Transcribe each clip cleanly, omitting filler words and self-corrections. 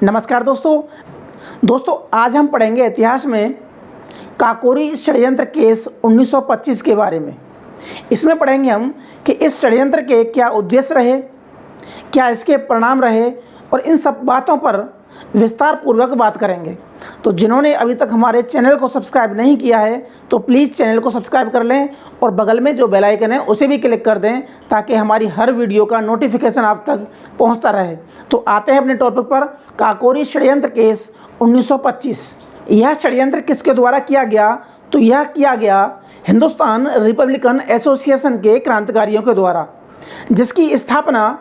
नमस्कार दोस्तों आज हम पढ़ेंगे इतिहास में काकोरी षड्यंत्र केस 1925 के बारे में। इसमें पढ़ेंगे हम कि इस षड्यंत्र के क्या उद्देश्य रहे, क्या इसके परिणाम रहे और इन सब बातों पर विस्तार पूर्वक बात करेंगे। तो जिन्होंने अभी तक हमारे चैनल को सब्सक्राइब नहीं किया है तो प्लीज़ चैनल को सब्सक्राइब कर लें और बगल में जो बेल आइकन है उसे भी क्लिक कर दें ताकि हमारी हर वीडियो का नोटिफिकेशन आप तक पहुंचता रहे। तो आते हैं अपने टॉपिक पर, काकोरी षड्यंत्र केस 1925। यह षड्यंत्र किसके द्वारा किया गया? तो यह किया गया हिंदुस्तान रिपब्लिकन एसोसिएशन के क्रांतिकारियों के द्वारा, जिसकी स्थापना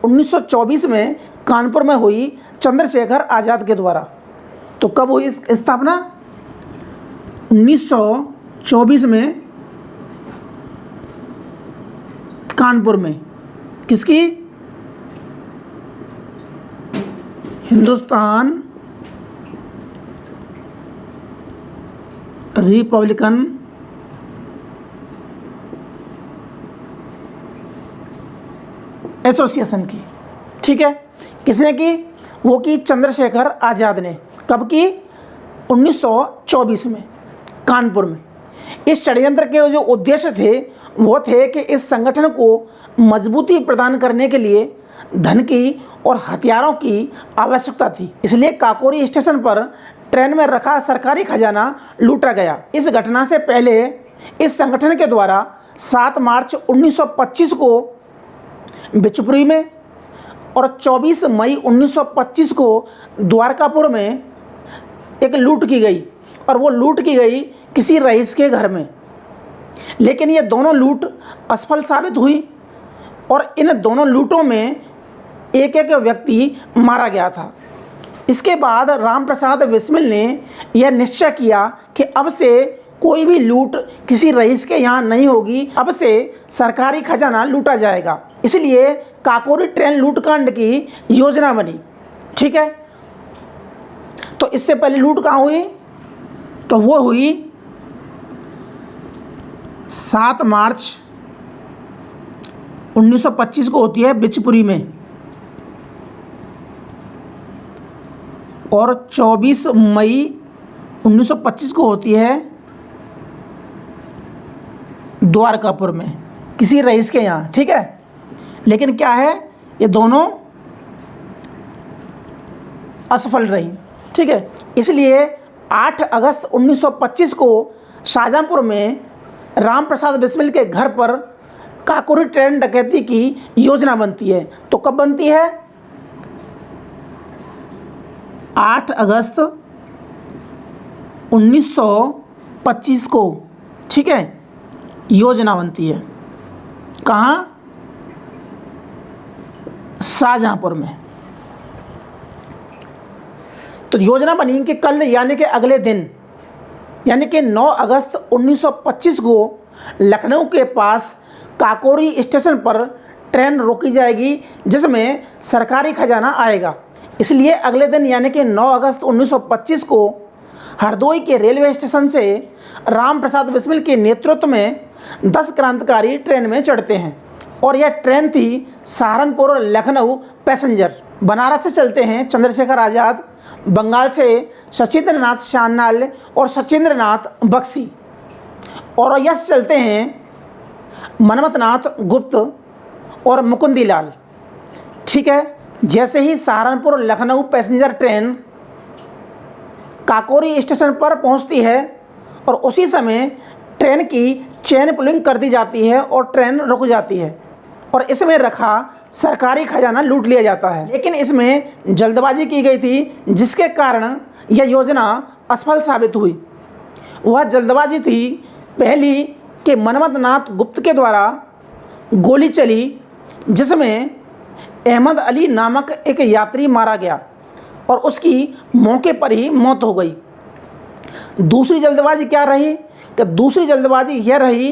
1924 में कानपुर में हुई चंद्रशेखर आज़ाद के द्वारा। तो कब हुई इस स्थापना? 1924 में कानपुर में। किसकी? हिंदुस्तान रिपब्लिकन एसोसिएशन की। ठीक है, किसने की? वो की चंद्रशेखर आज़ाद ने। कब की? 1924 में कानपुर में। इस षड्यंत्र के जो उद्देश्य थे वो थे कि इस संगठन को मजबूती प्रदान करने के लिए धन की और हथियारों की आवश्यकता थी, इसलिए काकोरी स्टेशन पर ट्रेन में रखा सरकारी खजाना लूटा गया। इस घटना से पहले इस संगठन के द्वारा 7 मार्च 1925 को बिचपुरी में और 24 मई 1925 को द्वारकापुर में एक लूट की गई, और वो लूट की गई किसी रईस के घर में। लेकिन ये दोनों लूट असफल साबित हुई और इन दोनों लूटों में एक एक व्यक्ति मारा गया था। इसके बाद रामप्रसाद बिस्मिल ने यह निश्चय किया कि अब से कोई भी लूट किसी रईस के यहाँ नहीं होगी, अब से सरकारी खजाना लूटा जाएगा। इसलिए काकोरी ट्रेन लूटकांड की योजना बनी। ठीक है, तो इससे पहले लूट कहाँ हुई? तो वो हुई 7 मार्च 1925 को होती है बिचपुरी में, और 24 मई 1925 को होती है द्वारकापुर में किसी रईस के यहाँ। ठीक है, लेकिन क्या है, ये दोनों असफल रही। ठीक है, इसलिए 8 अगस्त 1925 को शाहजहांपुर में रामप्रसाद बिस्मिल के घर पर काकोरी ट्रेन डकैती की योजना बनती है। तो कब बनती है? 8 अगस्त 1925 को। ठीक है, योजना बनती है कहाँ? शाहजहांपुर में। तो योजना बनी कि कल यानी कि अगले दिन यानी कि 9 अगस्त 1925 को लखनऊ के पास काकोरी स्टेशन पर ट्रेन रोकी जाएगी जिसमें सरकारी खजाना आएगा। इसलिए अगले दिन यानी कि 9 अगस्त 1925 को हरदोई के रेलवे स्टेशन से रामप्रसाद बिस्मिल के नेतृत्व में 10 क्रांतिकारी ट्रेन में चढ़ते हैं, और यह ट्रेन थी सहारनपुर लखनऊ पैसेंजर। बनारस से चलते हैं चंद्रशेखर आज़ाद, बंगाल से सचिंद्रनाथ सान्याल और सचिंद्रनाथ बख्शी, और यश चलते हैं मनमथनाथ गुप्त और मुकुंदीलाल। ठीक है, जैसे ही Saharanpur Lucknow passenger train Kakori station पर पहुंचती है और उसी समय ट्रेन की चेन पुलिंग कर दी जाती है और ट्रेन रुक जाती है और इसमें रखा सरकारी खजाना लूट लिया जाता है। लेकिन इसमें जल्दबाजी की गई थी जिसके कारण यह योजना असफल साबित हुई। वह जल्दबाजी थी पहली कि मनमथनाथ गुप्त के द्वारा गोली चली जिसमें अहमद अली नामक एक यात्री मारा गया और उसकी मौके पर ही मौत हो गई। दूसरी जल्दबाजी क्या रही? कि दूसरी जल्दबाजी यह रही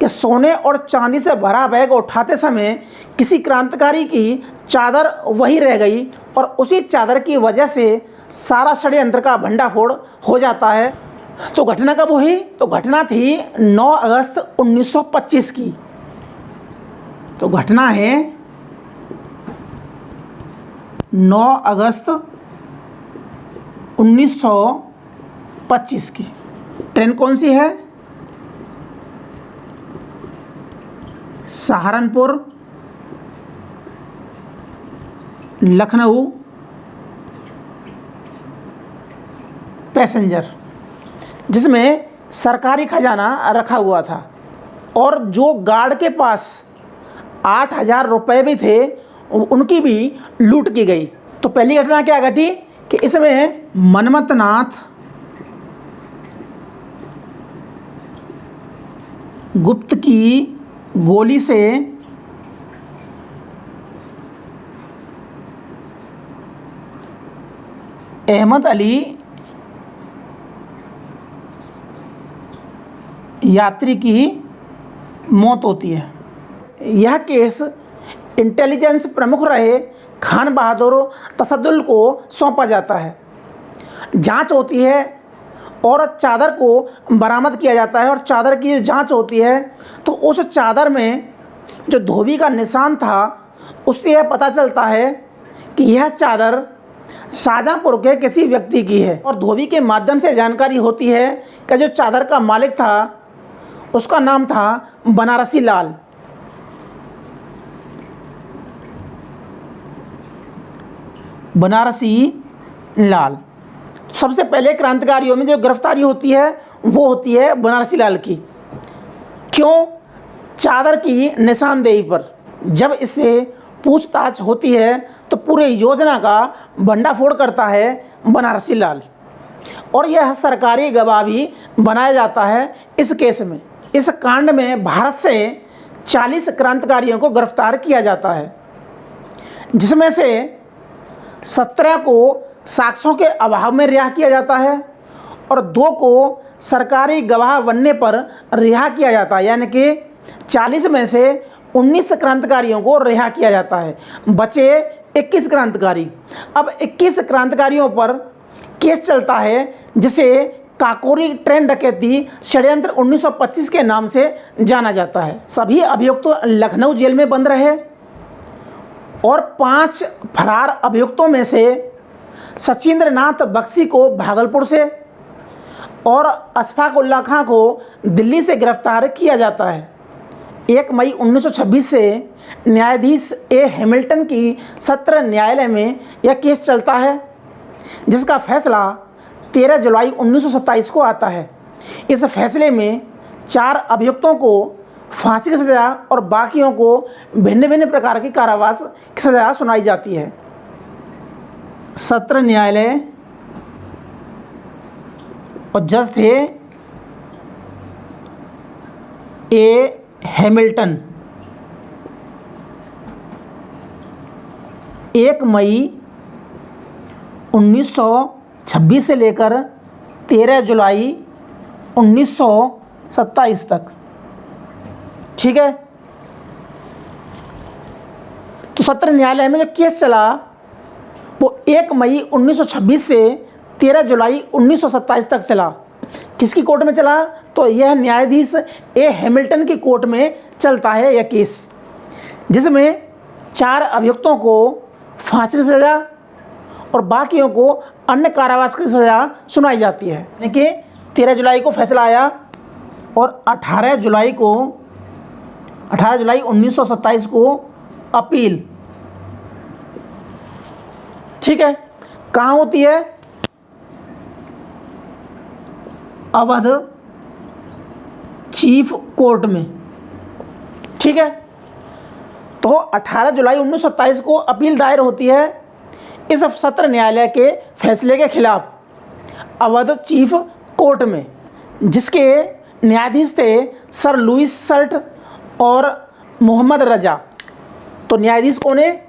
कि सोने और चांदी से भरा बैग उठाते समय किसी क्रांतिकारी की चादर वही रह गई और उसी चादर की वजह से सारा षड्यंत्र का भंडाफोड़ हो जाता है। तो घटना कब हुई? तो घटना थी 9 अगस्त 1925 की। तो घटना है 9 अगस्त 1925 की। ट्रेन कौन सी है? सहारनपुर लखनऊ पैसेंजर, जिसमें सरकारी खजाना रखा हुआ था और जो गार्ड के पास 8,000 रुपये भी थे उनकी भी लूट की गई। तो पहली घटना क्या घटी कि इसमें मनमथनाथ गुप्त की गोली से अहमद अली यात्री की मौत होती है। यह केस इंटेलिजेंस प्रमुख रहे खान बहादुर तसद्दुल को सौंपा जाता है। जांच होती है और चादर को बरामद किया जाता है और चादर की जो जांच होती है तो उस चादर में जो धोबी का निशान था उससे यह पता चलता है कि यह चादर शाहजहाँपुर के किसी व्यक्ति की है। और धोबी के माध्यम से जानकारी होती है कि जो चादर का मालिक था उसका नाम था बनारसी लाल। बनारसी लाल। सबसे पहले क्रांतिकारियों में जो गिरफ्तारी होती है वो होती है बनारसी लाल की। क्यों? चादर की निशानदेही पर। जब इससे पूछताछ होती है तो पूरे योजना का भंडाफोड़ करता है बनारसी लाल और यह सरकारी गवाह भी बनाया जाता है इस केस में। इस कांड में भारत से 40 क्रांतिकारियों को गिरफ्तार किया जाता है, जिसमें से 17 को साक्ष्यों के अभाव में रिहा किया जाता है और 2 को सरकारी गवाह बनने पर रिहा किया जाता है। यानी कि 40 में से 19 क्रांतिकारियों को रिहा किया जाता है, बचे 21 क्रांतिकारी। अब 21 क्रांतिकारियों पर केस चलता है जिसे काकोरी ट्रेन डकैती षड्यंत्र 1925 के नाम से जाना जाता है। सभी अभियुक्त तो लखनऊ जेल में बंद रहे और 5 फरार अभियुक्तों में से सचिंद्र नाथ बख्शी को भागलपुर से और अशफाक उल्ला खां को दिल्ली से गिरफ्तार किया जाता है। 1 मई 1926 से न्यायाधीश ए हैमिल्टन की सत्र न्यायालय में यह केस चलता है, जिसका फैसला 13 जुलाई 1927 को आता है। इस फैसले में 4 अभियुक्तों को फांसी की सज़ा और बाकियों को भिन्न भिन्न प्रकार की कारावास की सज़ा सुनाई जाती है। सत्र न्यायालय और जज थे ए हैमिल्टन। 1 मई 1926 से लेकर 13 जुलाई 1927 तक। ठीक है, तो सत्र न्यायालय में जो केस चला वो 1 मई 1926 से 13 जुलाई 1927 तक चला। किसकी कोर्ट में चला? तो यह न्यायाधीश ए हैमिल्टन की कोर्ट में चलता है यह केस, जिसमें 4 अभियुक्तों को फांसी की सज़ा और बाकियों को अन्य कारावास की सज़ा सुनाई जाती है। यानी कि 13 जुलाई को फैसला आया और 18 जुलाई 1927 को अपील। ठीक है, कहाँ होती है? अवध चीफ कोर्ट में। ठीक है, तो 18 जुलाई 1927 को अपील दायर होती है इस सत्र न्यायालय के फैसले के खिलाफ अवध चीफ कोर्ट में, जिसके न्यायाधीश थे सर लुइस सर्ट और मोहम्मद रजा। तो न्यायाधीश कौन है?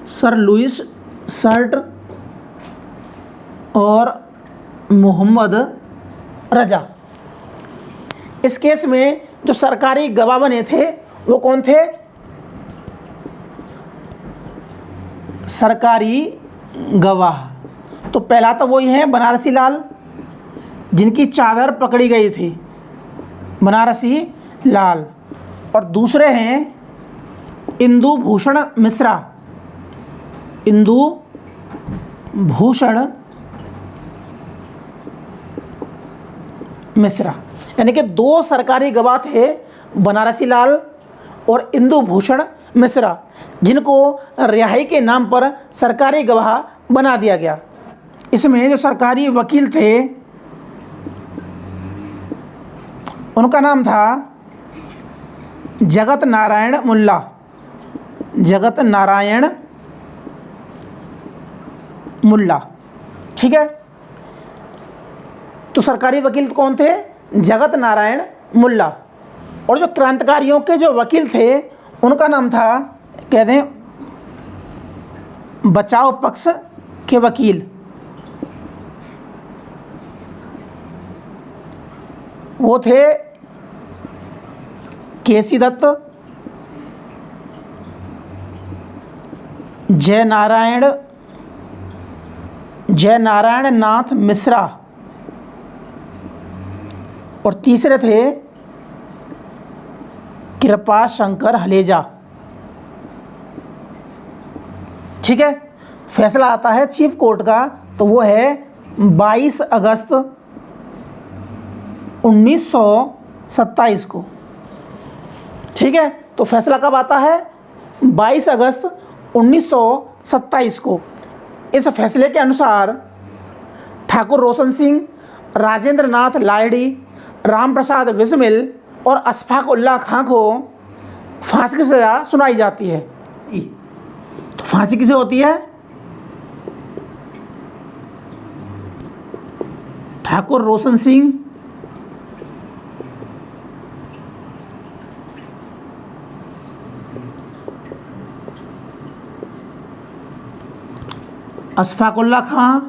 सर लुइस सर्ट और मोहम्मद रजा। इस केस में जो सरकारी गवाह बने थे वो कौन थे? सरकारी गवाह तो पहला तो वही है बनारसी लाल, जिनकी चादर पकड़ी गई थी, बनारसी लाल। और दूसरे हैं इंदु भूषण मिश्रा। इंदु भूषण मिश्रा, यानी कि दो सरकारी गवाह थे, बनारसी लाल और इंदु भूषण मिश्रा, जिनको रिहाई के नाम पर सरकारी गवाह बना दिया गया। इसमें जो सरकारी वकील थे उनका नाम था जगत नारायण मुल्ला। जगत नारायण मुल्ला, ठीक है। तो सरकारी वकील कौन थे? जगत नारायण मुल्ला। और जो क्रांतिकारियों के जो वकील थे उनका नाम था, कहते हैं, बचाव पक्ष के वकील। वो थे केसी दत्त, जय नारायण नाथ मिश्रा, और तीसरे थे कृपा शंकर हलेजा, ठीक है। फैसला आता है चीफ कोर्ट का, तो वो है 22 अगस्त 1927 को, ठीक है। तो फैसला कब आता है? 22 अगस्त 1927 को। इस फैसले के अनुसार ठाकुर रोशन सिंह, राजेंद्र नाथ लाहिड़ी, राम प्रसाद बिस्मिल और अशफाक उल्लाह खां को फांसी की सज़ा सुनाई जाती है। तो फांसी किसे होती है? ठाकुर रोशन सिंह, अशफाक उल्लाह खां,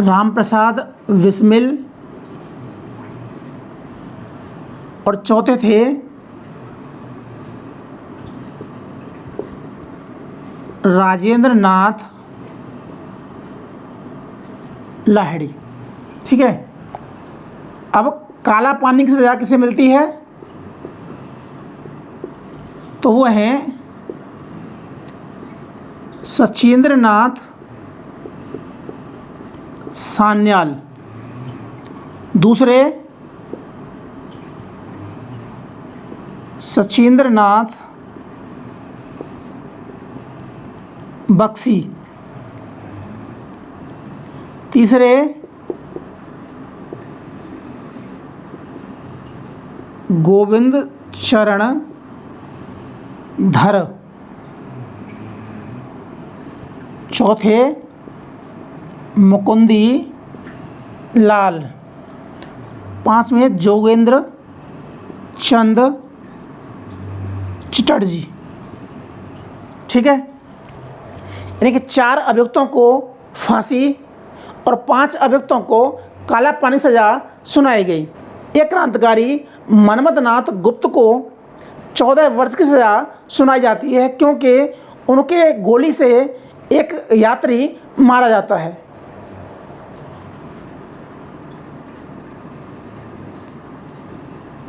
राम प्रसाद बिस्मिल, और चौथे थे राजेंद्र नाथ लाहिड़ी, ठीक है। अब काला पानी की सज़ा किसे मिलती है? तो वो है सचिंद्र नाथ सान्याल। दूसरे सचिंद्र नाथ बक्सी। तीसरे गोविंद चरण धर। चौथे मुकुंदी लाल। पांचवें जोगेंद्र चंद चटर्जी, ठीक है। यानी कि 4 अभियुक्तों को फांसी और 5 अभियुक्तों को काला पानी सज़ा सुनाई गई। एक क्रांतिकारी मनमथ नाथ गुप्त को 14 वर्ष की सज़ा सुनाई जाती है, क्योंकि उनके गोली से एक यात्री मारा जाता है।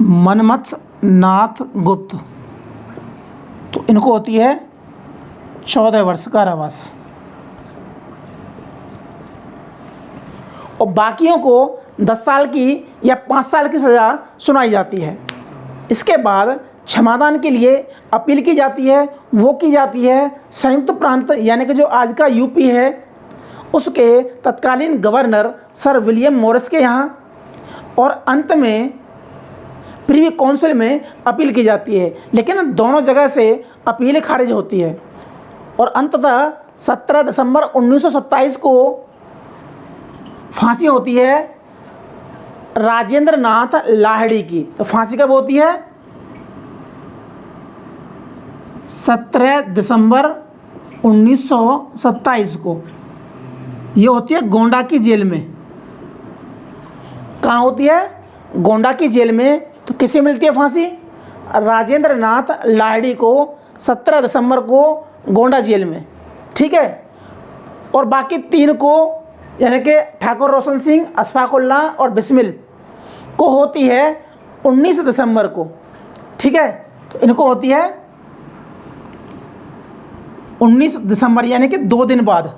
मनमथ नाथ गुप्त, तो इनको होती है 14 वर्ष कारावास, और बाकियों को 10 साल की या 5 साल की सज़ा सुनाई जाती है। इसके बाद क्षमादान के लिए अपील की जाती है। वो की जाती है संयुक्त प्रांत यानी कि जो आज का यूपी है उसके तत्कालीन गवर्नर सर विलियम मॉरिस के यहाँ, और अंत में प्रीवी काउंसिल में अपील की जाती है, लेकिन दोनों जगह से अपील खारिज होती है। और अंततः 17 दिसंबर 1927 को फांसी होती है राजेंद्र नाथ लाहिड़ी की। तो फांसी कब होती है? 17 दिसंबर 1927 को। ये होती है गोंडा की जेल में। कहाँ होती है? गोंडा की जेल में। तो किसे मिलती है फांसी? राजेंद्र नाथ लाहिड़ी को 17 दिसंबर को गोंडा जेल में, ठीक है। और बाकी 3 को यानी कि ठाकुर रोशन सिंह, अशफाक उल्लाह और बिस्मिल को होती है 19 दिसंबर को। ठीक है, तो इनको होती है 19 दिसंबर यानी कि 2 दिन बाद,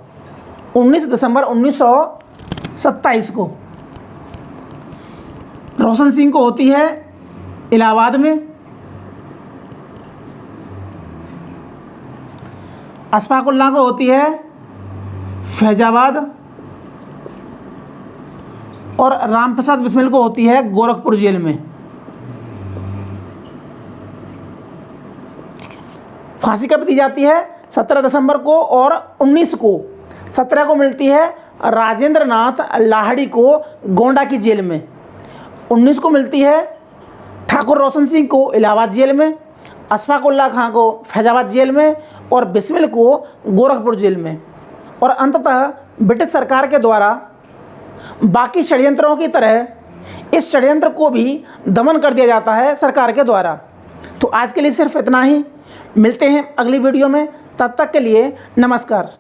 19 दिसंबर 1927 को। रोशन सिंह को होती है इलाहाबाद में, अशफाक उल्लाह को होती है फैजाबाद और राम प्रसाद बिस्मिल को होती है गोरखपुर जेल में। फांसी कब दी जाती है? 17 दिसंबर को और 19 को। 17 को मिलती है राजेंद्र नाथ लाहड़ी को गोंडा की जेल में, 19 को मिलती है ठाकुर रोशन सिंह को इलाहाबाद जेल में, अशफाक उल्लाह खां को फैजाबाद जेल में और बिस्मिल को गोरखपुर जेल में। और अंततः ब्रिटिश सरकार के द्वारा बाकी षड्यंत्रों की तरह इस षड्यंत्र को भी दमन कर दिया जाता है सरकार के द्वारा। तो आज के लिए सिर्फ इतना ही, मिलते हैं अगली वीडियो में, तब तक के लिए नमस्कार।